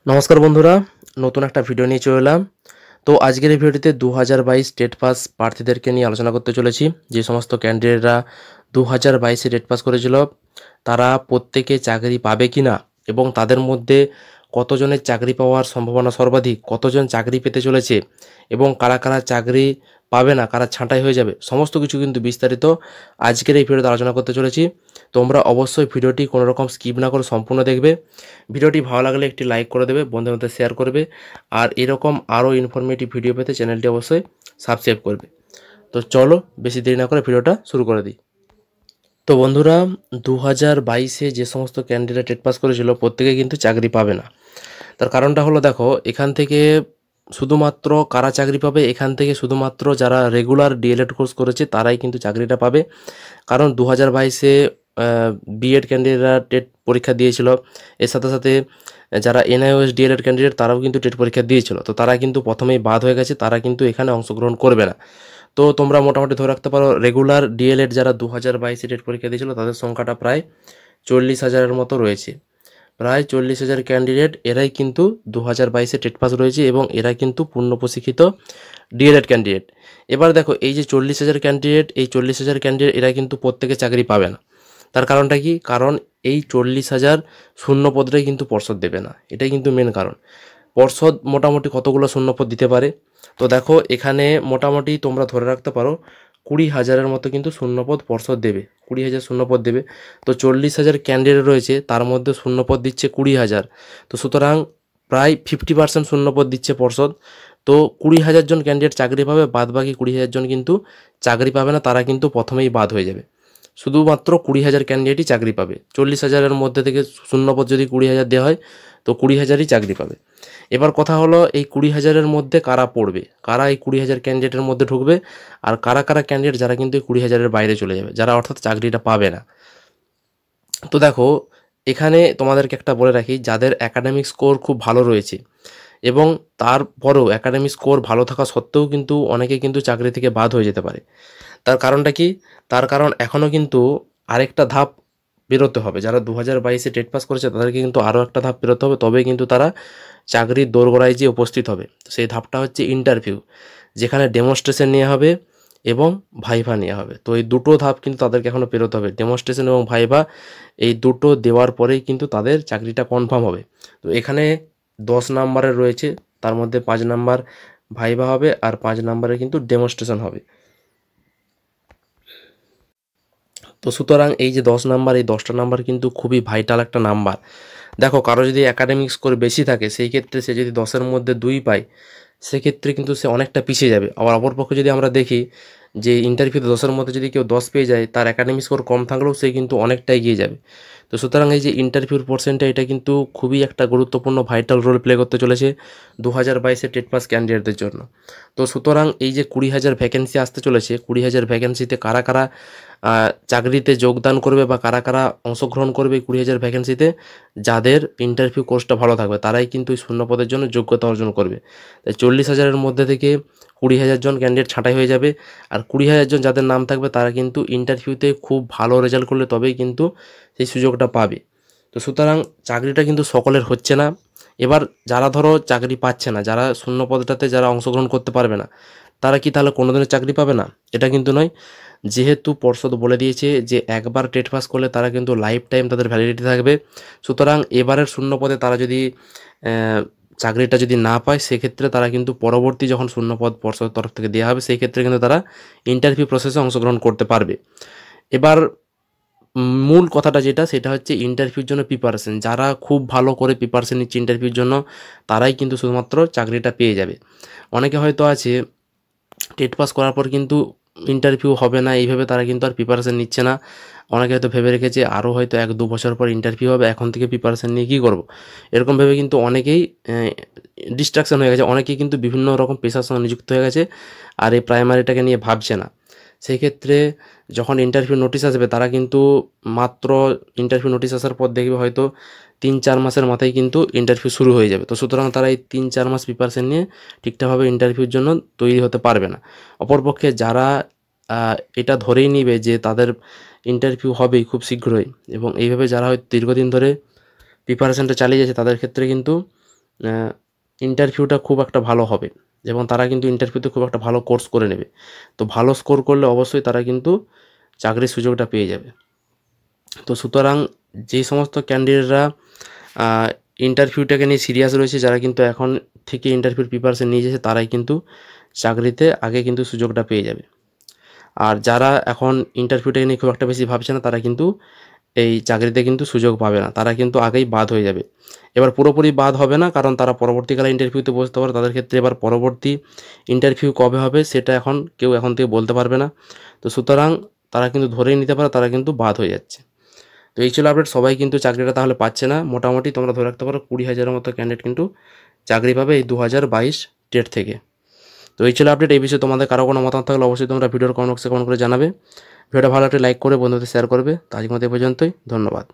নমস্কার বন্ধুরা, নতুন একটা ভিডিও নিয়ে চলে এলাম। তো আজকের এই ভিডিওটিতে 2022 টেট পাস প্রার্থীদেরকে নিয়ে আলোচনা করতে চলেছি। যে সমস্ত ক্যান্ডিডেটরা 2022-এ টেট পাস করেছিল তারা প্রত্যেকে চাকরি পাবে কি না এবং তাদের মধ্যে কতজনের চাকরি পাওয়ার সম্ভাবনা সর্বাধিক, কতজন চাকরি পেতে চলেছে এবং কারা কারা চাকরি পাবে না, কারা ছাঁটাই হয়ে যাবে, সমস্ত কিছু কিন্তু বিস্তারিত আজকের এই ভিডিওতে আলোচনা করতে চলেছি। তোমরা অবশ্যই ভিডিওটি কোনো রকম স্কিপ না করে সম্পূর্ণ দেখবে। ভিডিওটি ভালো লাগলে একটি লাইক করে দেবে, বন্ধুদের মধ্যে শেয়ার করবে, আর এরকম আরও ইনফরমেটিভ ভিডিও পেতে চ্যানেলটি অবশ্যই সাবস্ক্রাইব করবে। তো চলো বেশি দেরি না করে ভিডিওটা শুরু করে দিই। তো বন্ধুরা, 2022-এ যে সমস্ত ক্যান্ডিডেট টেট পাস করেছিল প্রত্যেকে কিন্তু চাকরি পাবে না। তার কারণটা হলো, দেখো, এখান থেকে শুধুমাত্র কারা চাকরি পাবে, এখান থেকে শুধুমাত্র যারা রেগুলার ডিএলএড কোর্স করেছে তারাই কিন্তু চাকরিটা পাবে। কারণ 2022-এ বিএড ক্যান্ডিডেটরা টেট পরীক্ষা দিয়েছিল, এর সাথে সাথে যারা এনআইওএস ডিএলএড ক্যান্ডিডেট তারাও কিন্তু টেট পরীক্ষা দিয়েছিল। তো তারা কিন্তু প্রথমেই বাদ হয়ে গেছে, তারা কিন্তু এখানে অংশগ্রহণ করবে না। তো তোমরা মোটামুটি ধরে রাখতে পারো রেগুলার ডিএলএড যারা 2022-এ টেট পরীক্ষা দিয়েছিল তাদের সংখ্যাটা প্রায় 40,000-এর মতো রয়েছে। প্রায় 40,000 ক্যান্ডিডেট এরাই কিন্তু 2022-এ টেট পাস রয়েছে এবং এরা কিন্তু পূর্ণ প্রশিক্ষিত ডিএলএড ক্যান্ডিডেট। এবার দেখো, এই যে 40,000 ক্যান্ডিডেট, এই 40,000 ক্যান্ডিডেট এরা কিন্তু প্রত্যেকে চাকরি পাবে না। তার কারণটা কি? কারণ এই 40,000 শূন্য পদটাই কিন্তু পর্ষদ দেবে না, এটাই কিন্তু মেন কারণ। পর্ষদ মোটামুটি কতগুলো শূন্যপদ দিতে পারে? তো দেখো, এখানে মোটামুটি তোমরা ধরে রাখতে পারো 20,000-এর মতো কিন্তু শূন্যপদ পর্ষদ দেবে, 20,000 শূন্যপদ দেবে। তো 40,000 ক্যান্ডিডেট রয়েছে, তার মধ্যে শূন্যপদ দিচ্ছে 20,000। তো সুতরাং প্রায় 50% শূন্যপদ দিচ্ছে পর্ষদ। তো 20,000 জন ক্যান্ডিডেট চাকরি পাবে, বাদ বাকি 20,000 জন কিন্তু চাকরি পাবে না, তারা কিন্তু প্রথমেই বাদ হয়ে যাবে। শুধুমাত্র 20,000 ক্যান্ডিডেটই চাকরি পাবে। 40,000-এর মধ্যে থেকে শূন্যপদ যদি 20,000 দেওয়া হয় তো 20,000-ই চাকরি পাবে। এবার কথা হলো, এই 20,000-এর মধ্যে কারা পড়বে, কারা এই 20,000 ক্যান্ডিডেটের মধ্যে ঢুকবে, আর কারা কারা ক্যান্ডিডেট যারা কিন্তু এই 20,000-এর বাইরে চলে যাবে, যারা অর্থাৎ চাকরিটা পাবে না। তো দেখো, এখানে তোমাদেরকে একটা বলে রাখি, যাদের একাডেমিক স্কোর খুব ভালো রয়েছে এবং তারপরেও একাডেমিক স্কোর ভালো থাকা সত্ত্বেও কিন্তু অনেকে কিন্তু চাকরি থেকে বাদ হয়ে যেতে পারে। তার কারণটা কি? তার কারণ এখনও কিন্তু আরেকটা ধাপ বেরোতে হবে। যারা 2022-এ টেট পাস করেছে তাদেরকে কিন্তু আরও একটা ধাপ বেরোতে হবে, তবেই কিন্তু তারা চাকরির দোরগোড়ায় যেয়ে উপস্থিত হবে। তো সেই ধাপটা হচ্ছে ইন্টারভিউ, যেখানে ডেমনস্ট্রেশন নেওয়া হবে এবং ভাইভা নেওয়া হবে। তো এই দুটো ধাপ কিন্তু তাদেরকে এখনও পেরোতে হবে, ডেমনস্ট্রেশন এবং ভাইভা। এই দুটো দেওয়ার পরেই কিন্তু তাদের চাকরিটা কনফার্ম হবে। তো এখানে 10 নাম্বারের রয়েছে, তার মধ্যে 5 নাম্বার ভাইভা হবে আর 5 নাম্বারের কিন্তু ডেমনস্ট্রেশন হবে। তো সুতরাং এই যে 10 নাম্বার, এই 10টা নাম্বার কিন্তু খুবই ভাইটাল একটা নাম্বার। দেখো, কারো যদি একাডেমিক স্কোর বেশি থাকে, সেই ক্ষেত্রে সে যদি 10-এর মধ্যে 2 পায়, সেক্ষেত্রে কিন্তু সে অনেকটা পিছিয়ে যাবে। আবার অপরপক্ষে যদি আমরা দেখি যে ইন্টারভিউতে 10-এর মধ্যে যদি কেউ 10 পেয়ে যায়, তার একাডেমিক স্কোর কম থাকলেও সে কিন্তু অনেকটা এগিয়ে যাবে। তো সুতরাং এই যে ইন্টারভিউর পোর্শনটা, এটা কিন্তু খুবই একটা গুরুত্বপূর্ণ ভাইটাল রোল প্লে করতে চলেছে 2022-এর টেট পাস ক্যান্ডিডেটদের জন্য। তো সুতরাং এই যে 20,000 ভ্যাকেন্সি আসতে চলেছে, 20,000 ভ্যাকেন্সিতে কারা কারা চাকরিতে যোগদান করবে বা কারা কারা অংশগ্রহণ করবে 20,000 ভ্যাকেন্সিতে, যাদের ইন্টারভিউ কোর্সটা ভালো থাকবে তারাই কিন্তু এই শূন্যপদের জন্য যোগ্যতা অর্জন করবে। তাই 40,000-এর মধ্যে থেকে 20,000 জন ক্যান্ডিডেট ছাঁটাই হয়ে যাবে, আর 20,000 জন যাদের নাম থাকবে তারা কিন্তু ইন্টারভিউতে খুব ভালো রেজাল্ট করলে তবেই কিন্তু সেই সুযোগটা পাবে। তো সুতরাং চাকরিটা কিন্তু সকলের হচ্ছে না। এবার যারা ধরো চাকরি পাচ্ছে না, যারা শূন্যপদটাতে যারা অংশগ্রহণ করতে পারবে না, তারা কি তাহলে কোনোদিনও চাকরি পাবে না? এটা কিন্তু নয়। যেহেতু পর্ষদ বলে দিয়েছে যে একবার টেট পাস করলে তারা কিন্তু লাইফ টাইম তাদের ভ্যালিডিটি থাকবে, সুতরাং এবারের শূন্যপদে তারা যদি চাকরিটা যদি না পায়, সেক্ষেত্রে তারা কিন্তু পরবর্তী যখন শূন্যপদ পর্ষদের তরফ থেকে দেওয়া হবে, সেই ক্ষেত্রে কিন্তু তারা ইন্টারভিউ প্রসেসে অংশগ্রহণ করতে পারবে। এবার মূল কথাটা যেটা, সেটা হচ্ছে ইন্টারভিউর জন্য প্রিপারেশন। যারা খুব ভালো করে প্রিপারেশন নিচ্ছে ইন্টারভিউর জন্য, তারাই কিন্তু শুধুমাত্র চাকরিটা পেয়ে যাবে। অনেকে হয়তো আছে টেট পাস করার পর কিন্তু ইন্টারভিউ হবে না, এইভাবে তারা কিন্তু আর প্রিপারেশান নিচ্ছে না। অনেকে হয়তো ভেবে রেখেছে আরও হয়তো 1-2 বছর পর ইন্টারভিউ হবে, এখন থেকে প্রিপারেশান নিয়ে কী করব, এরকম ভেবে কিন্তু অনেকেই ডিস্ট্রাকশন হয়ে গেছে। অনেকেই কিন্তু বিভিন্ন রকম পেশার সঙ্গে নিযুক্ত হয়ে গেছে আর এই প্রাইমারিটাকে নিয়ে ভাবছে না। সেই ক্ষেত্রে যখন ইন্টারভিউ নোটিশ আসবে, তারা কিন্তু মাত্র ইন্টারভিউ নোটিশ আসার পর দেখবে হয়তো 3-4 মাসের মাথায় কিন্তু ইন্টারভিউ শুরু হয়ে যাবে। তো সুতরাং তারা এই 3-4 মাস প্রিপারেশান নিয়ে ঠিকঠাকভাবে ইন্টারভিউর জন্য তৈরি হতে পারবে না। অপরপক্ষে যারা এটা ধরেই নিবে যে তাদের ইন্টারভিউ হবেই খুব শীঘ্রই, এবং এইভাবে যারা হয়তো দীর্ঘদিন ধরে প্রিপারেশানটা চালিয়ে যাচ্ছে, তাদের ক্ষেত্রে কিন্তু ইন্টারভিউটা খুব একটা ভালো হবে এবং তারা কিন্তু ইন্টারভিউতে খুব একটা ভালো কোর্স করে নেবে। তো ভালো স্কোর করলে অবশ্যই তারা কিন্তু চাকরির সুযোগটা পেয়ে যাবে। তো সুতরাং যেই সমস্ত ক্যান্ডিডেটরা ইন্টারভিউটাকে নিয়ে সিরিয়াস রয়েছে, যারা কিন্তু এখন থেকে ইন্টারভিউর প্রিপারেশন নিয়ে যাচ্ছে, তারাই কিন্তু চাকরিতে আগে কিন্তু সুযোগটা পেয়ে যাবে। আর যারা এখন ইন্টারভিউটাকে নিয়ে খুব একটা বেশি ভাবছে না, তারা কিন্তু এই চাকরিতে কিন্তু সুযোগ পাবে না, তারা কিন্তু আগেই বাদ হয়ে যাবে। এবার পুরোপুরি বাদ হবে না, কারণ তারা পরবর্তীকালে ইন্টারভিউতে বসতে পারে, তাদের ক্ষেত্রে এবার পরবর্তী ইন্টারভিউ কবে হবে সেটা কেউ এখন থেকে বলতে পারবে না। তো সুতরাং তারা কিন্তু ধরেই নিতে পারে তারা কিন্তু বাদ হয়ে যাচ্ছে। তো এই ছিল আপডেট। সবাই কিন্তু চাকরিটা তাহলে পাচ্ছে না, মোটামুটি তোমরা ধরে রাখতে পারো 20,000-এর মতো ক্যান্ডিডেট কিন্তু চাকরি পাবে এই 2022 ডেট থেকে। তো এই ছিল আপডেট। এই বিষয়ে তোমাদের কারো কোনো মতামত থাকলে অবশ্যই তোমরা ভিডিওর কমেন্ট বক্সে কমেন্ট করে জানাবে। ভিডিওটা ভালো একটা লাইক করে বন্ধুদের শেয়ার করবে। তো আজকের মতো এই পর্যন্তই, ধন্যবাদ।